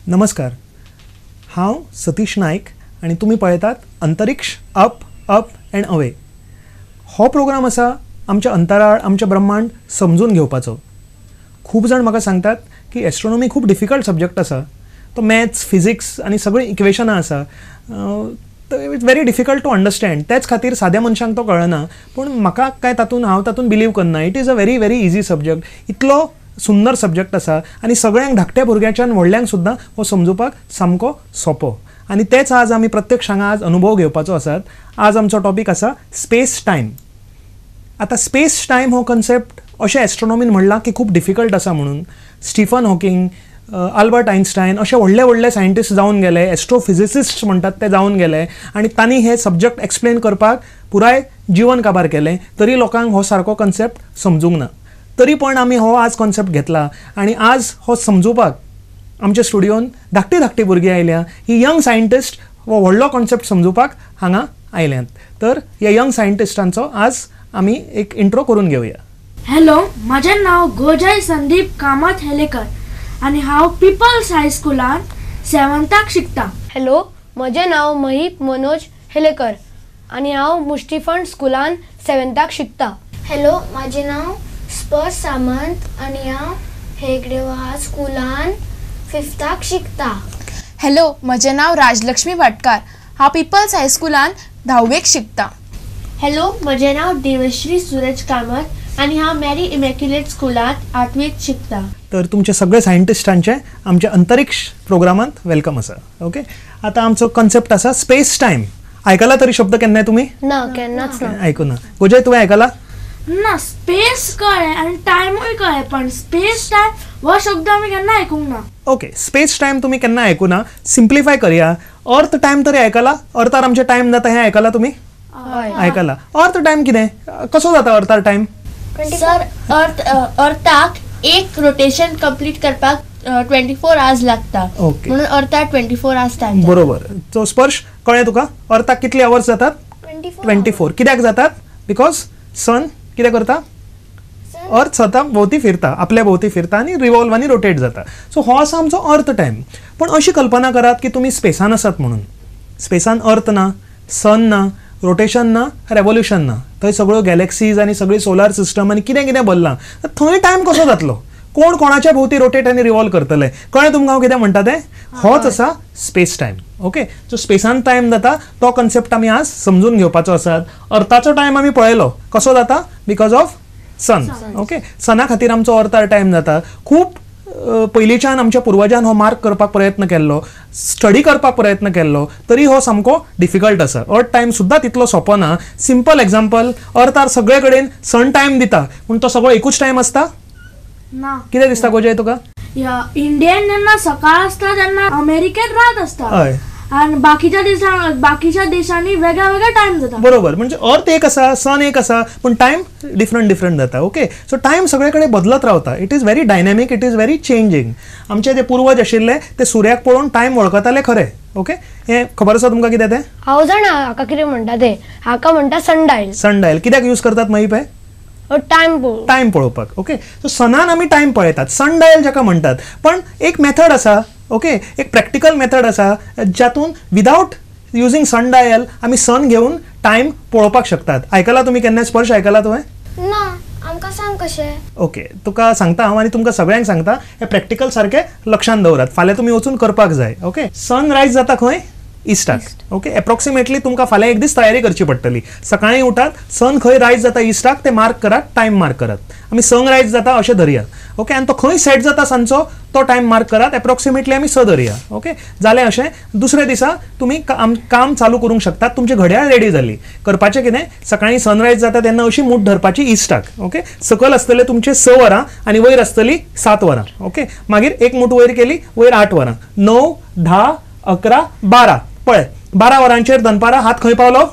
नमस्कार, हांव सतीश नाईक आणि तुम्ही पळयतात अंतरिक्ष अप अप अँड अवे. हो प्रोग्राम आसा आमच्या अंतराळ, आमचे ब्रह्मांड समजून घेवपाचो. खूब जाण म्हाका सांगतात की एस्ट्रोनॉमी खूब डिफिकल्ट सब्जेक्ट आसा. तो मॅथ्स, फिजिक्स आनी सगळीं इक्वेशनां आसा. It's very difficult to understand. त्याच खातीर साद्या मनशांक तो कळना. पूण म्हाका काय हांव तातूंत बिलीव करना. It is a very very easy subject. इतलो सुंदर सब्जेक्ट आसा आनी सगळ्यांक धाकट्या भुरग्याच्यान व्हडल्यांक सुद्दां हो समजुपाक सामको सोंपो. आनी तेच आज आमी प्रत्यक्ष हांगा आज अनुभव घेवपाचो आसात. आज आमचो टॉपीक आसा स्पेस टायम. आतां स्पेस टायम हो कन्सेप्ट अशें एस्ट्रोनॉमीन म्हणलां की खूब डिफिकल्ट आसा म्हणून. स्टीफन हॉकिंग, आल्बर्ट आयन्स्टायन अशे व्हडले व्हडले सायंटिस्ट जावन गेले, एस्ट्रोफिजिसिस्ट म्हणटात ते जावन गेले आनी तांणी हे सब्जेक्ट एक्सप्लेन करपाक पुराय जीवन काबार केलें. तरी लोकांक हो सारको कन्सेप्ट समजूंक ना. तरी पण आमी हो आज कॉन्सेप्ट घेतला आनी आज हो समजुपाक आमच्या स्टुडियोन धाकटी धाकटी भुरगीं आयल्या. ही यंग सायंटिस्ट हो व्हडलो कॉन्सेप्ट समजुपाक हांगा आयल्यांत. तर ह्या यंग सायंटिस्टांचो आज आमी एक इंट्रो करून घेवया. हॅलो, माझे नाव गोजय संदीप कामत हेलेकर आणि हांव पिपल्स हायस्कुलान 7th शिकता. हॅलो, म्हजें नाव महिप मनोज हेलेकर आणि हांव मुष्टिफंड स्कुलान 7th शिकता. हॅलो, माझे नाव स्पर्श सामंत आणि हांव हेगडेवार स्कुलान 5th शिकता. हॅलो, म्हजें नाव राजलक्ष्मी भाटकार. हांव पिपल्स हायस्कुलान 10th शिकता. हॅलो, म्हजें नाव देवश्री सूरज कामत आणि हांव मॅरी इमॅक्युलेट स्कुलांत 8th शिकता. तर तुमचे सगळे सायंटिस्टांचे आमच्या अंतरिक्ष प्रोग्रामांत वेलकम आसा. ओके, आतां आमचो कन्सेप्ट आसा स्पेस टायम. आयकला तरी शब्द केन्नाय तुमी? ना, केन्नाच ना. आयकूना. गोजय, तुवें आयकला? ना, स्पेस कळ्ळें आनी टायमूय कळ्ळें, पण स्पेस टायम हो शब्द आमी केन्ना आयकूंक ना. ओके, स्पेस टायम तुमी केन्ना आयकूना. सिम्प्लिफाय करया. अर्थ टायम तरी आयकला? अर्थार आमचे टायम जाता हें आयकला तुमी? आयकला. अर्थ टायम कितें, कसो जाता अर्थार टायम? सर, अर्थाक एक रोटेशन कंप्लीट करपाक 24 hours लागता. ओके, म्हणून अर्थाक 24 hours टायम. बरोबर. सो स्पर्श, कळ्ळें तुका? अर्थाक कितले अवर्स जातात? 24. कित्याक जातात? बिकॉज सन कितें करता? अर्थ स्वता भोवती फिरता, आपल्या भोवती फिरता आनी रिवॉल्व आनी रोटेट जाता. सो हो आसा आमचो अर्थ टायम. पण अशी कल्पना करात की तुमी स्पेसान आसात म्हणून. स्पेसान अर्थ ना, सन ना, रोटेशन ना, रेवोल्युशन ना. थंय सगळ्यो गॅलेक्सीज आनी सगळी सोलार सिस्टम आनी कितें कितें बदलां. थंय टायम कसो जातलो? कोण कोणाच्या भोवती रोटेट आनी रिवॉल्व करतले? कळ्ळें तुमकां हांव कितें म्हणटा तें? होच आसा स्पेस टायम. ओके, सो स्पेसान टायम जाता तो कन्सेप्ट आमी आज समजून घेवपाचो आसात. अर्थाचो टायम आमी पळयलो कसो जाता, बिकॉज ऑफ सन. ओके, सना खातीर आमचो अर्थार टायम जाता. खूब पयलींच्यान आमच्या पुर्वजान हो मार्क करपाक प्रयत्न केल्लो, स्टडी करपाक प्रयत्न केल्लो, तरी हो सामको डिफिकल्ट आसा. अर्थ टायम सुद्दां तितलो सोंपो ना. सिंपल एग्जाम्पल, अर्थार सगळे कडेन सन टायम दिता पूण तो सगळो एकूच टायम आसता? ना. कितें दिसता गोजय तुका? इंडियन जेन्ना सकाळ आसता तेन्ना अमेरिकेत रात आसता. हय, आणि बाकीच्या देशांनी वेगळा वेगळा टायम जाता. बरोबर. म्हणजे अर्थ एक आसा, सन एक आसा, पण टायम डिफरंट जाता. ओके, सो टायम सगळे कडेन बदलत रावता. It is very dynamic, it is very changing. आमचे जे पूर्वज आशिल्ले ते सुर्याक पळोवन टायम वळखताले खरे. ओके, हे खबर आसा तुमकां कितें तें? हांव जाणा हाका कितें म्हणटा ते. हाका म्हणटा सनडायल. सनडायल कित्याक यूज करतात माहिती आहे? टायम पळोवपाक. ओके, सो सनान आमी टायम पळयतात, सनडायल जाका म्हणटात. पण एक मेथड आसा, ओके, एक प्रॅक्टिकल मेथड आसा जातून विदाउट युजींग सनडायल आमी सन घेवन टायम पळोवपाक शकतात. आयकला तुमी केन्ना? स्पर्श, आयकला तुवें? ना, आमकां सांग कशें. ओके, तुका सांगता हांव आनी तुमकां सगळ्यांक सांगता. हे प्रॅक्टिकल सारके लक्षांत दवरात. फाल्यां तुमी वचून करपाक जाय. ओके, सन रायज जाता खंय? इस्टाक. ओके, एप्रॉक्सिमेटली तुमकां फाल्यां एक दीस तयारी करची पडटली. सकाळीं उठात, सन खंय रायज जाता इस्टाक ते मार्क करात, टायम मार्क करात. आमी सन रायज जाता अशें धरया. ओके, आनी तो खंय सेट जाता सांजचो तो टायम मार्क करात. एप्रॉक्सिमेटली आमी धरया. ओके, जालें अशें. दुसऱ्या दिसा तुमी काम चालू करूंक शकतात. तुमची घड्याळ रेडी जाली. करपाचें कितें? सकाळीं सनरायज जाता तेन्ना अशी मूठ धरपाची इस्टाक. ओके, सकयल आसतले तुमचे 6 वरां आनी वयर आसतली 7 वरां. ओके, मागीर एक मूठ वयर केली, वयर 8 वरां, 9, 10, 11, 12. पळय, 12 वरांचेर दनपारां हात खंय पावलो?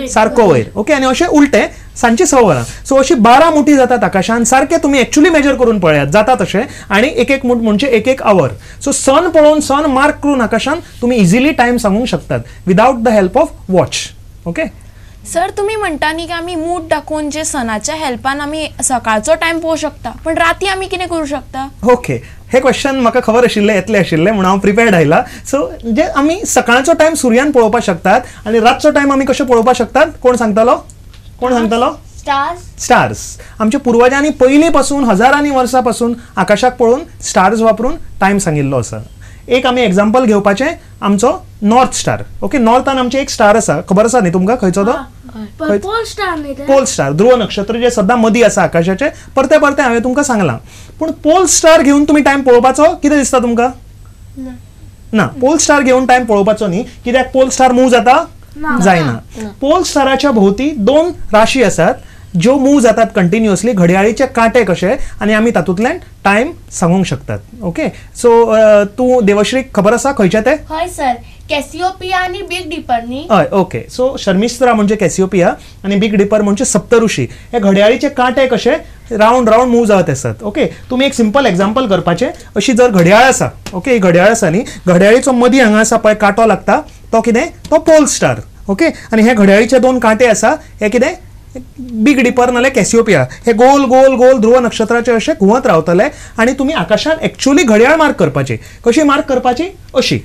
सारको वयर. ओके, आनी अशें उलटें सांजची 6 वरां. सो अशी 12 मुठी जातात आकाशान. सारखे तुम्ही एक्चुअली मेजर करून पळयात, जाता तशें. आणि एक मूठ म्हणजे एक आवर. सो सन पळोवन, सन मार्क करून आकाशान तुम्ही इजिली टायम सांगूंक शकतात without the help of watch. Okay, sir, तुम्ही म्हणता न्ही की आमी मूठ दाखवून जे सनाच्या हेल्पान आमी सकाळचो टायम पळोवंक शकता, पण राती आमी कितें करूं शकता? ओके, हे क्वेश्चन म्हाका खबर आशिल्ले येतले आशिल्ले म्हणून हांव प्रिपेर्ड आयला. सो म्हणजे आमी सकाळचो टायम सुर्यान पळोवपाक शकतात आनी रातचो टायम आमी कशें पळोवपाक शकतात? कोण सांगतलो? स्टार्स. आमच्या पुर्वजांनी पयलीं पासून हजारांनी वर्सां पासून आकाशाक पळोवन स्टार्स वापरून टायम सांगिल्लो आसा. एक आमी एग्जाम्पल घेवपाचें आमचो नॉर्थ स्टार. ओके, नॉर्थान आमचे एक स्टार आसा, खबर आसा न्ही तुमकां खंयचो तो? पोल स्टार न्ही ते? पोल स्टार, ध्रुव नक्षत्र जे सद्दां मदीं आसा आकाशाचे. परते परते हांवें तुमकां सांगलां. पूण पोल स्टार घेवन तुमी टायम पळोवपाचो कितें दिसता तुमकां? ना, पोल स्टार घेवन टायम पळोवपाचो न्ही. कित्याक पोल स्टार मूव जाता? जायना. पोल स्टाराच्या भोवती 2 राशी आसात ज्यो मूव जातात कंटिन्युअसली, घड्याळीचे कांटे कशे, आनी आमी तातूंतल्यान टायम सांगूंक शकतात. ओके, सो तूं देवश्री खबर आसा खंयचे ते? हय सर, कॅसिओपिया आणि बिग डिपर न्ही? हय, ओके. सो शर्मिस्त्रा म्हणजे कॅसिओपिया आणि बिग डिपर म्हणजे सप्तऋषी. हे घड्याळीचे कांटे कशे राउंड राउंड मूव जावत आसतात. ओके, तुम्ही एक सिंपल एक्झाम्पल करपाचे. अशी जर घड्याळ आसा, ओके, ही घड्याळ आसा न्ही, घड्याळीचो मदीं हांगा आसा पळय कांटो लागता, तो कितें? तो पोल स्टार. ओके, आनी हे घड्याळीचे 2 कांटे आसा, हे कितें? बिग डिपर नाल्यार कॅसिओपिया. हे गोल गोल गोल ध्रुव नक्षत्राचे असे घुवत रावतले आणि तुम्ही आकाशात एक्चुअली घड्याळ मार्क करपाची. कशी मार्क करपाची? अशी.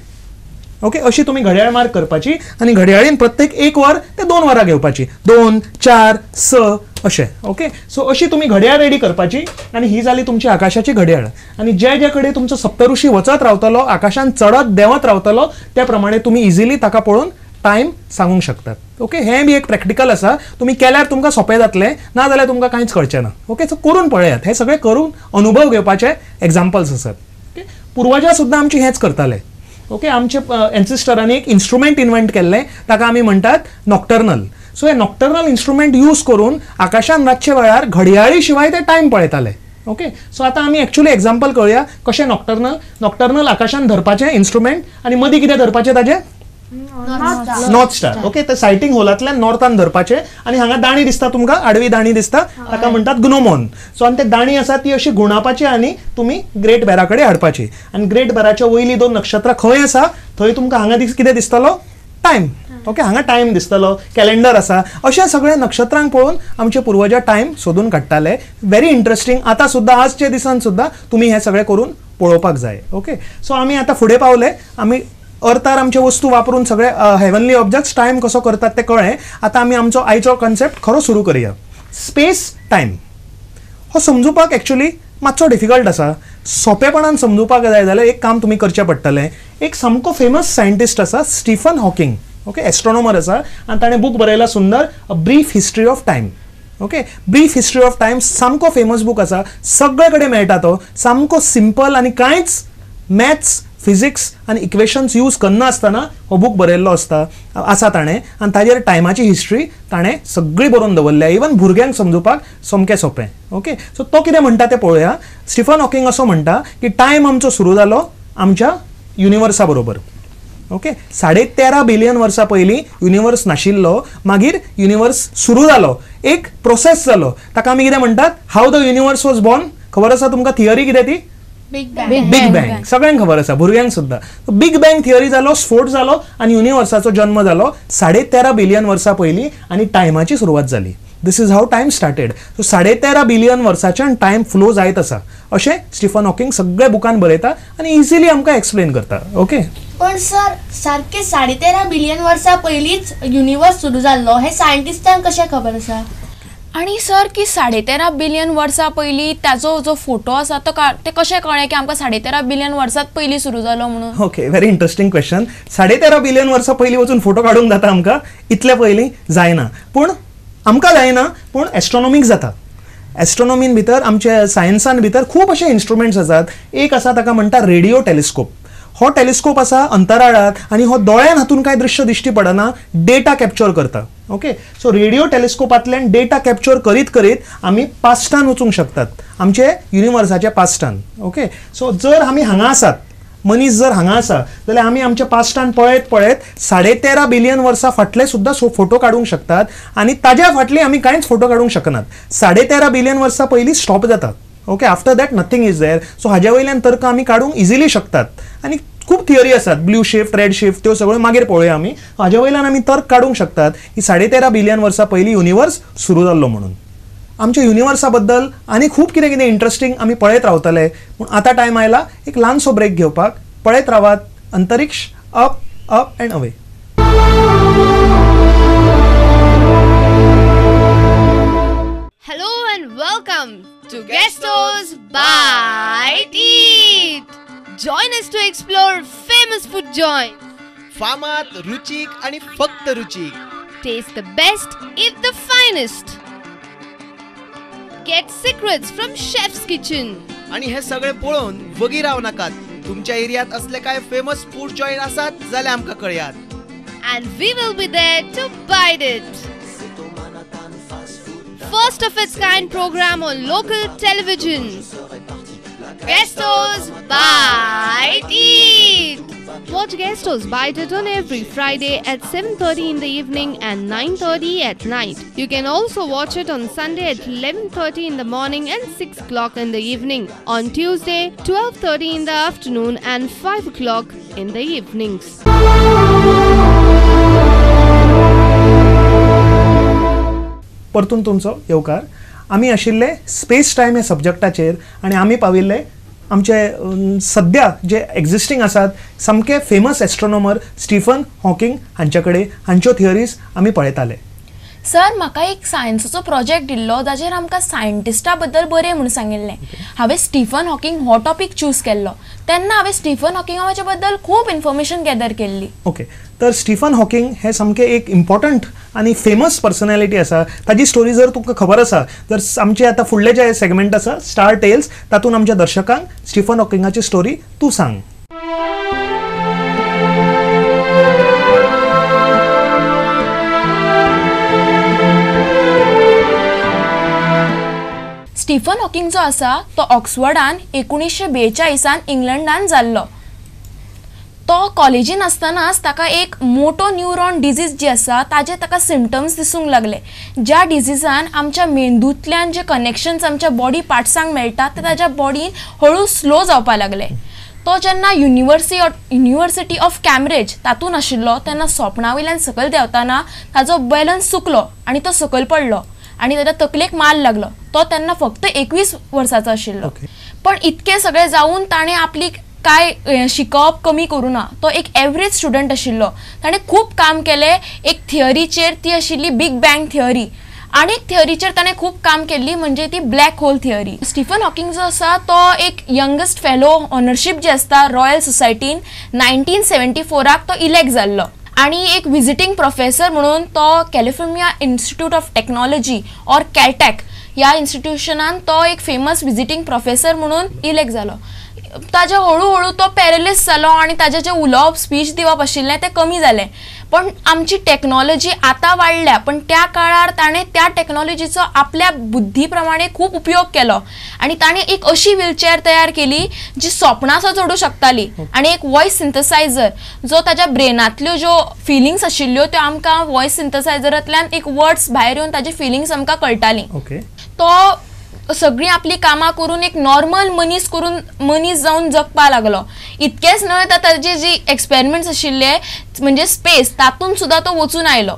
ओके, अशी तुम्ही घड्याळ मार्क करपाची आणि घड्याळीन प्रत्येक 1 वर ते 2 वरां घेवपाची. 2, 4, 6 अशें. ओके, सो अशी तुम्ही घड्याळ रेडी करपाची आणि ही जाली तुमची आकाशाची घड्याळ. आणि जे जे कडेन तुमचो सप्तऋषी वचत रावतलो, आकाशान चढत देंवत रावतलो, त्या प्रमाणे तुम्ही इजिली ताका पळोवन टायम सांगूंक शकतात. ओके, हे बी एक प्रॅक्टिकल आसा. तुम्ही केल्यार तुमकां सोंपें जातलें, ना जाल्यार तुमकां कांयच कळचें ना. ओके, सो करून पळयात. हे सगळे करून अनुभव घेवपाचे एक्झाम्पल्स आसात. ओके, पुर्वजां सुद्दां आमची हेच करताले. ओके, आमचे एन्सिस्टरांनी एक इन्स्ट्रुमेंट इन्व्हेंट केल्लें, ताका आमी म्हणटात नॉक्टर्नल. सो हे नॉक्टर्नल इन्स्ट्रुमेंट यूज करून आकाशान रातचे वेळार घड्याळी शिवाय ते टायम पळयताले. ओके, सो आता आमी एक्चुअली एक्झाम्पल कळया कशें नॉक्टर्नल आकाशान धरपाचें इन्स्ट्रुमेंट आणि मदीं कितें धरपाचें ताजें? North star. ओके, ते सायटिंग होलांतल्यान नॉर्थान धरपाचे आणि हांगा दाणी दिसता तुमकां, आडवी दाणी दिसता, ताका म्हणटात ग्नोमोन. सो आनी ते दाणी आसा ती अशी गुणापाची आणि तुम्ही ग्रेट बेरा कडेन हाडपाची. आणि ग्रेट बेराच्या वयली 2 नक्षत्रां खंय आसा थंय तुमकां हांगा कितें दिसतलो? टायम. ओके, हांगा टायम दिसतलो, कॅलेंडर आसा. अशा सगळ्या नक्षत्रांक पळोवन आमचे पुर्वजा टायम सोदून काडटाले. Very interesting. आता सुद्धा आजचे दिसान सुद्धा तुम्ही हे सगळे करून पळोवपाक जाय. ओके, सो आमी आता फुडें पावले. आमी अर्थार आमचे वस्तू वापरून सगळे हेवनली ऑब्जेक्ट्स टायम कसो करतात ते कळ्ळें. आता आमी आमचो आयचो कॉन्सेप्ट खरो सुरू करूया. स्पेस टायम हो समजुपाक एक्चुअली मातसो डिफिकल्ट आसा. सोंपेपणान समजुपाक जाय जाल्यार एक काम तुमी करचें पडटलें. एक सामको फेमस सायंटिस्ट आसा स्टीफन हॉकिंग. ओके, एस्ट्रॉनॉमर आसा आनी ताणें बूक बरयला सुंदर, a brief history of time. Okay, brief history of time सामको फेमस बूक आसा. सगळे कडेन मेळटा तो. सामको सिंपल आनी कांयच मॅथ्स, फिजिक्स आणि इक्वेशन्स यूज करनासतना हो बूक बरयल्लो आसा ताणें. आनी ताजेर टायमाची हिस्ट्री ताणें सगळी बरोवन दवरल्या. इवन भुरग्यांक समजुपाक सामकें सोंपें. ओके, सो तो कितें म्हणटा तें पळोवया. स्टीफन हॉकिंग असो म्हणटा की टायम आमचो सुरू जालो आमच्या युनिवर्सा बरोबर. ओके, 13.5 बिलियन वर्सां पयलीं युनिवर्स नाशिल्लो. मागीर युनिवर्स सुरू जालो, एक प्रोसेस जालो, ताका आमी कितें म्हणटात? हाव द युनिवर्स वॉज बॉर्न. खबर आसा तुमकां थियरी कितें ती? Big bang. सगळ्यांक खबर आसा, भुरग्यांक सुद्धा. बिग बँग थियरी जालो, स्फोट जालो आणि युनिवर्साचो जन्म जालो 13.5 बिलियन वर्सां पयलीं आणि टायमाची सुरवात जाली. This is how time started. So 13.5 billion वर्साच्यान टायम फ्लो जायत आसा अशें स्टीफन हॉकिंग सगळ्या बुकान बरयता आणि इजिली आमकां एक्सप्लेन करता. ओके, पण सर सारखे 13.5 बिलियन वर्सां पयलींच युनिवर्स सुरू जाल्लो हे सायंटिस्टांक कशें खबर आसा? आणि सर की 13.5 बिलियन वर्सां पयलीं त्याचो जो फोटो आसा तो ते कशें कळ्ळें की आमकां 13.5 बिलियन वर्सां पयलीं सुरू जालो म्हणून? Okay, very interesting question. 13.5 billion वर्सां पयलीं वचून फोटो काडूंक जाता आमकां? इतले पयलीं जायना. पूण आमकां जायना, पूण एस्ट्रॉनॉमीक जाता. एस्ट्रॉनॉमीन भितर आमच्या सायन्सान भितर खूब अशे इन्स्ट्रुमेंट्स आसात. एक आसा ताका म्हणटा रेडिओ टेलिस्कोप. हो टेलिस्कोप आसा अंतराळात आणि हो दोळ्यान हातून काय दृश्य दिश्टी पडना, डेटा कॅप्चर करता. ओके, सो रेडिओ टेलिस्कोपांतल्यान डेटा कॅप्चर करीत करीत आमी पास्टान वचूंक शकतात, आमचे युनिवर्साच्या पास्टान. ओके, सो जर आमी हांगा आसात, मनीस जर हांगा आसा जाल्यार आमी आमच्या पास्टान पळयत पळयत 13.5 बिलियन वर्सां फाटले सुद्धा फोटो काडूंक शकतात आणि ताज्या फाटली आमी कांयच फोटो काडूंक शकनात. 13.5 बिलियन वर्सां पयलीं स्टॉप जातात. Okay, after that nothing is there. So हाज्या वयल्यान तर्क आमी काडूंक इजिली शकतात. आणि खूप थियरी आसात, ब्लू शिफ्ट, रेड शिफ्ट, त्यो सगळ्यो मागीर पळोवया आमी. हाज्या वयल्यान आमी तर्क काडूंक शकतात की 13.5 बिलियन वर्सां पयलीं युनिवर्स सुरू जाल्लो म्हणून. आमच्या युनिवर्सा बद्दल आनी खूब कितें कितें इंटरेस्टिंग आमी पळयत रावतले. पूण आतां टायम आयला एक ल्हानसो ब्रेक घेवपाक. पळयत रावात अंतरिक्ष up up end away. Hello and welcome to Guestos Bite Eat. Join us to explore famous food joints. फामाद, रुचीक आणि फक्त रुचीक. Taste the best, eat the finest. Get secrets from chef's kitchen. आणि हे सगळे पळोवन वगी राव नाकात. तुमच्या एरियात असले काय फेमस फूड जॉईंट आसात जाल्यार आमकां कळयात. And we will be there to bite it. First of its kind program on local television. Guestos Bite Eat. Watch Guestos Bite It on every Friday at 7:30 in the evening and 9:30 at night. You can also watch it on Sunday at 11:30 in the morning and 6 o'clock in the evening. On Tuesday, 12:30 in the afternoon and 5 o'clock in the evenings. परतून तुमचो येवकार. आमी आशिल्ले space time ह्या सब्जॅक्टाचेर आनी आमी पाविल्ले आमचे सद्या जे एक्झिस्टिंग आसात सामके फेमस एस्ट्रोनॉमर स्टीफन हॉकिंग हांचे कडेन हांच्यो थियरीज आमी पळयताले. सर म्हाका एक सायन्साचो प्रोजेक्ट दिल्लो जाचेर आमकां सायंटिस्टा बद्दल बरें म्हणून सांगिल्लें. हांवें स्टीफन हॉकिंग हो टॉपीक चूज केल्लो. तेन्ना हांवें स्टीफन हॉकिंगाचे बद्दल खूब इन्फॉर्मेशन गॅदर केल्ली. ओके, तर स्टीफन हॉकिंग हे सामके एक इम्पॉर्टंट आनी फेमस पर्सनॅलिटी आसा. ताजी स्टोरी जर तुमकां खबर आसा तर आमचे आतां फुडले जे सेगमेंट आसा स्टार टेल्स तातूंत आमच्या दर्शकांक स्टीफन हॉकिंगाची स्टोरी तूं सांग. स्टीफन हॉकिंग जो आसा तो ऑक्सफर्डान 1942 इंग्लंडान जाल्लो. तो कॉलेजीन आसतनाच ताका एक मोटो न्यूरॉन डिजीज जी आसा ताजे ताका सिम्पटम्स दिसूंक लागले. ज्या डिजीजान आमच्या मेंदूंतल्यान जे कनेक्शन्स आमच्या बॉडी पार्ट्सांक मेळटात ते ताज्या बॉडीन हळू स्लो जावपाक लागले. तो जेन्ना युनिवर्सिटी ऑफ कॅम्ब्रिज तातूंत आशिल्लो तेन्ना सोपणा वयल्यान सकयल देंवताना ताजो बॅलन्स चुकलो आनी तो सकयल पडलो आनी ताच्या तकलेक मार लागलो. तो तेन्ना फक्त 21 वर्सांचो आशिल्लो. पण इतके सगळे जावन ताणें आपली काय शिकप कमी करूं ना. तो एक एवरेज स्टुडंट आशिल्लो. ताणें खूब काम केलें एक थियरीचेर, ती आशिल्ली बीग बँग थियरी. आनी एक थियरीचेर ताणें खूब काम केल्ली म्हणजे ती black hole theory. Stephen Hawking जो आसा तो एक यंगस्ट फेलो ऑनरशीप जी आसता रॉयल सोसायटीन 1974 तो इलेक्ट जाल्लो. आणि एक विजिटींग प्रोफेसर म्हणून तो California institute of technology or Caltech ह्या इन्स्टिट्यूशनान तो एक फेमस विजिटींग प्रोफेसर म्हणून इलेक्ट जालो. ताजे हळूहळू तो पॅरलिस जालो आनी ताजें जें उलोवप स्पीच दिवप आशिल्लें तें कमी जालें. पण आमची टॅक्नॉलॉजी आतां वाडल्या पण त्या काळार ताणें त्या टॅक्नॉलॉजीचो आपल्या बुद्धी प्रमाणे खूब उपयोग केलो आनी ताणें एक अशी व्हीलचेअर तयार केली जी सोपणासो जोडूं शकताली आनी एक वॉयस सिंथसायझर जो ताज्या ब्रेनांतल्यो ज्यो फिलिंग्स आशिल्ल्यो त्यो आमकां वॉयस सिंथसायझरांतल्यान एक वर्ड्स भायर येवन ताजी फिलिंग्स आमकां कळटाली. तो सगळी आपली कामां करून एक नॉर्मल मनीस जावन जगपाक लागलो. इतकेंच न्हय तर ताजे जी एक्सपेरिमेंट्स आशिल्ले म्हणजे स्पेस तातूंत सुद्दां तो वचून आयलो.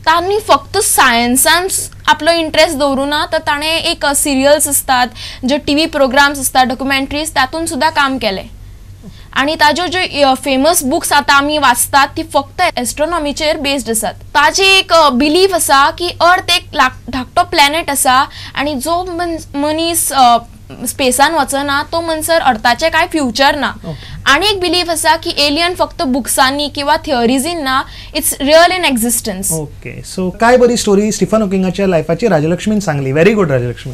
तांणी फक्त सायन्सान आपलो इंट्रस्ट दवरूं ना तर ताणें एक सिरियल्स आसतात ज्यो TV प्रोग्राम्स आसतात डॉक्युमेंटरीज तातूंत सुद्दां काम केलें. आनी ताज्यो ज्यो फेमस बुक्स आतां आमी वाचतात ती फक्त एस्ट्रोनॉमीचेर बेस्ड आसात. ताजी एक बिलीफ आसा की अर्थ एक धाकटो प्लॅनेट आसा आनी जो मनीस स्पेसान वचना तो मनसर अर्थाचें कांय फ्युचर ना. आनी एक बिलीफ आसा की एलियन फक्त बुक्सांनी किंवा थियरीजीन ना, it's real in existence. Okay, so काय बरी स्टोरी स्टीफन हॉकिंगाच्या लायफाची राजलक्ष्मीन सांगली. Very good Rajlakshmi.